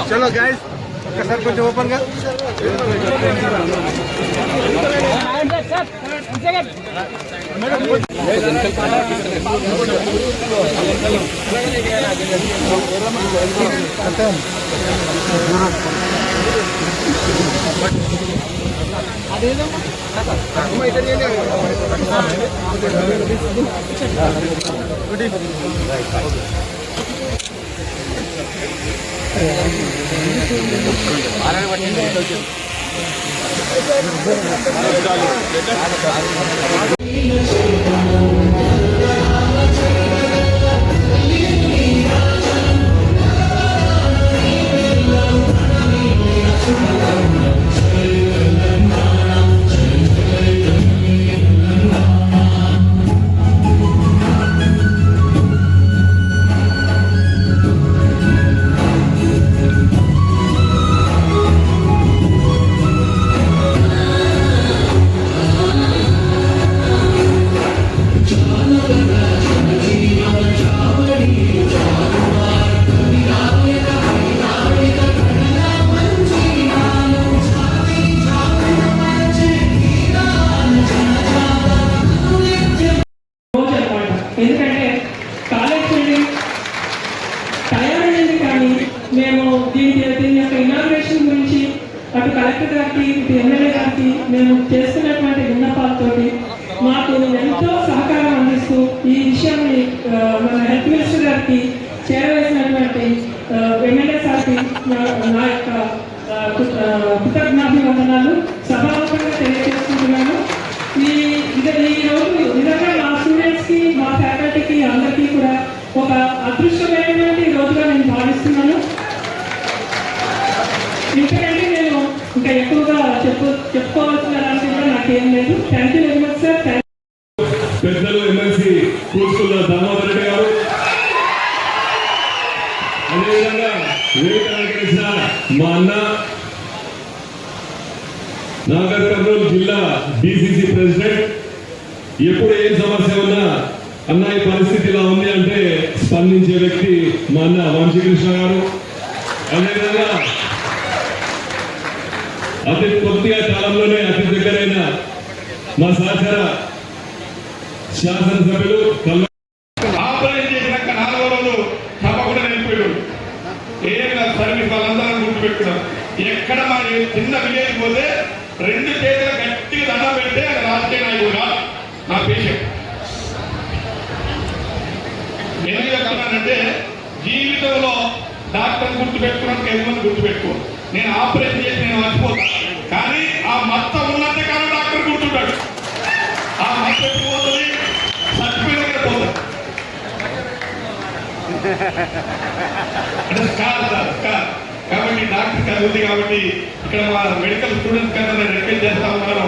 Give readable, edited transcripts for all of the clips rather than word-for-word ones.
चलो गाइस ఒకసారి కొంచెం ఓపెన్ గా కృతజ్ఞాభివందనాలు సభాముఖంగా తెలియజేస్తున్నాను. ఈ రోజు నిజంగా మా స్టూడెంట్స్ కి మా ఫ్యాకల్టీకి అందరికీ కూడా ఒక అదృష్టమైనటువంటి రోజుగా నేను భావిస్తున్నాను. ఎందుకంటే నేను ఇంకా ఎక్కువగా చెప్పుకోవాల్సిన రాష్ట్రం కూడా నాకేం లేదు. Thank you very much sir. పెద్దలు ఎమ్మెల్సీ కూర్చున్న దామోదర్ రెడ్డి గారు, అదేవిధంగా వేదిక మా అన్న నాగర్ కర్నూలు జిల్లా డిసిసి ప్రెసిడెంట్, ఎప్పుడు ఏం సమస్య ఉన్నా అన్న ఈ పరిస్థితి ఇలా ఉంది అంటే స్పందించే వ్యక్తి మా అన్న వంశీకృష్ణ గారు. అదేవిధంగా అతి కొద్దిగా కాలంలోనే అతి దగ్గరైన మా సహచర శాసనసభ్యులు ఆపరేషన్ చేసినాక 4వ రోజు సభ కూడా నిలిపోయాడు. సర్వీస్ వాళ్ళందరూ గుర్తుపెట్టుకున్నారు. ఎక్కడ మరి చిన్న విలేజ్ పోతే 2 చేతులు గట్టిగా దండం పెడితే అది రాజకీయ నాయకుడు కాదు, నా పేషెంట్. ఎందుకు చెప్తున్నానంటే జీవితంలో డాక్టర్ గుర్తుపెట్టుకున్నాక ఎవరిని గుర్తుపెట్టుకో. నేను ఆపరేషన్ చేసి నేను మర్చిపోతాను, కానీ ఆ మత్త ఉన్నంత కాలం డాక్టర్ గుర్తుంటాడు. ఆ పోతుంది, చచ్చిపోయిన పోతుంది. అంటే స్కార్ సార్, స్కార్. కాబట్టి డాక్టర్ చదువుతుంది కాబట్టి ఇక్కడ మా మెడికల్ స్టూడెంట్స్ కన్నా నేను రిక్వెస్ట్ చేస్తా ఉన్నాను,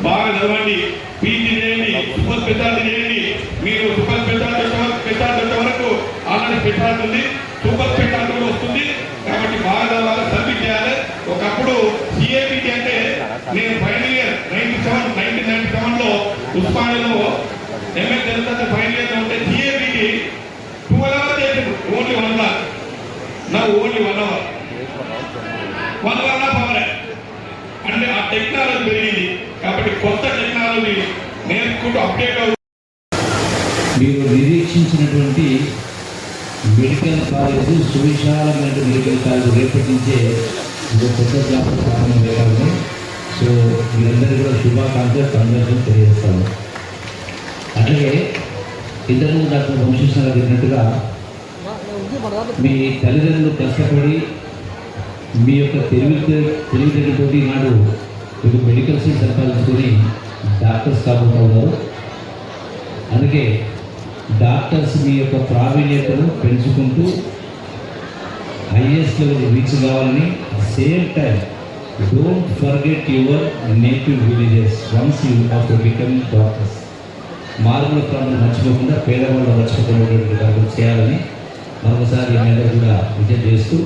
బాగా చదవండి, పీజీ చేయండి, సూపర్ స్పెషాలిటీ చేయండి. మీరు సూపర్ స్పెషాలిటీ వచ్చే వరకు ఆల్రెడీ స్పెషాలిటీ ఉంది, సూపర్ స్పెషాలిటీ కూడా వస్తుంది. కాబట్టి బాగా చదవాలి, సబ్మిట్ చేయాలి. ఒకప్పుడు సిఏబిటి అంటే నేను ఫైనల్ ఇయర్ 1997లో ఉస్మానియాలో ఎంఏ తెలుగు ఫైనల్ ఇయర్ ఉంటే సిఏబిటి 12 hours చేసిండు, ఓన్లీ 1 hour. నా ఓన్లీ 1 hour, 1 hour అంటే ఆ టెక్నాలజీ పెరిగింది. కాబట్టి కొత్త టెక్నాలజీ నేర్చుకుంటూ అప్డేట్ అవుతుంది. మీరు నిరీక్షించినటువంటి మెడికల్ కాలేజ్, సువిశాలమైన మెడికల్ కాలేజ్ రేపటి నుంచే కొత్త క్లాసులు ప్రారంభం చేయాలని, సో మీరందరూ కూడా శుభాకాంక్షలు సందర్శనం తెలియజేస్తాము. అలాగే ఇద్దరు డాక్టర్ వంశీకృష్ణ గారు చెప్పినట్టుగా మీ తల్లిదండ్రులు కష్టపడి మీ యొక్క తెలివితేటతోటి నాడు మీకు మెడికల్ సీట్ సంపాదించుకొని డాక్టర్స్ కాబోతూ ఉన్నారు. అందుకే డాక్టర్స్ మీ యొక్క ప్రావీణ్యతను పెంచుకుంటూ హైయెస్ట్ లెవెల్ రీచ్ కావాలని, same time don't forget your native villages once you after becoming doctors. మారుమూల ప్రాంతం మర్చిపోకుండా, పేదవాళ్ళు మర్చిపోతున్నటువంటి కార్యక్రమం చేయాలని మరొకసారి అందరూ కూడా విజయం చేస్తూ,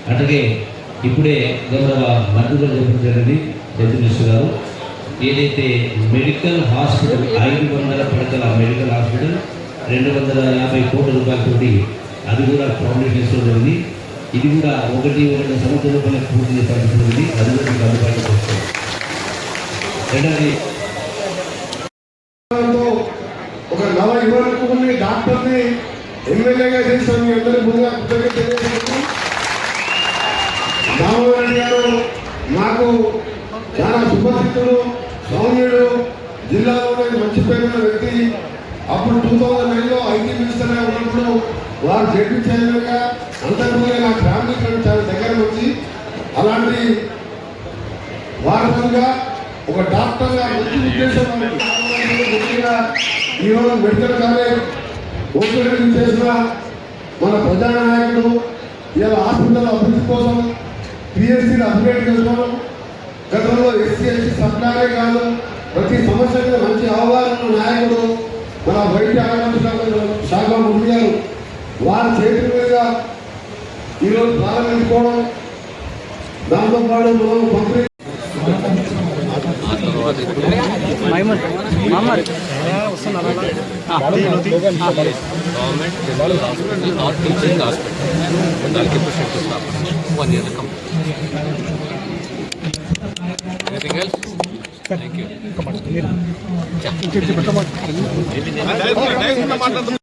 అట్లాగే ఇప్పుడే గౌరవ మంత్రులు చెప్పడం జరిగింది జగదీశ్వర్ గారు, ఏదైతే మెడికల్ హాస్పిటల్ 500 పడకల మెడికల్ హాస్పిటల్ 250 కోట్ల రూపాయలతోటి అది కూడా ఫౌండేషన్ జరిగింది. ఇది కూడా 1 సంవత్సరం రూపాయల పూర్తి చేయాల్సింది, అది కూడా మీకు అందుబాటులో వస్తుంది. రెండవది ఒక నవ యువకుని డాక్టర్ని ఎమ్మెల్యేగా చేసిన మీ అందరి ముందుగా కృతజ్ఞతలు తెలియజేస్తున్నాను. రామోహన్ రెడ్డి గారు నాకు చాలా సుపరిచితుడు, సౌమ్యుడు, జిల్లాలోనే మంచి పేరున్న వ్యక్తి. అప్పుడు 2009లో ఐటీ మినిస్టర్గా ఉన్నప్పుడు వారు జడ్పీ చైర్మన్గా, అంతకుముందే నా ఫ్యామిలీ చాలా దగ్గర వచ్చి అలాంటి వారసుగా ఒక డాక్టర్గా మంచి ఉద్దేశం ముఖ్యంగా ఈరోజు మెడికల్ కాలేజ్ ఓపెనింగ్ చేసిన మన ప్రజానాయకుడు ఇలా హాస్పిటల్ అభివృద్ధి కోసం పిఎస్సీని అప్గ్రేడ్ చేసుకోవడం, గతంలో ఎస్సీ ఎస్టీ సప్లాయే కాదు ప్రతి సమస్యకు మంచి అవగాహన నాయకుడు మన వైద్య ఆరోగ్య శాఖ మంత్రి గారు వారి చేతుల మీద ఈరోజు ప్రారంభించుకోవడం, దాంతోపాటు మనం మంత్రి teaching hospital and I'll keep it to staff 1 year complete. Anything else? Thank you. Come on.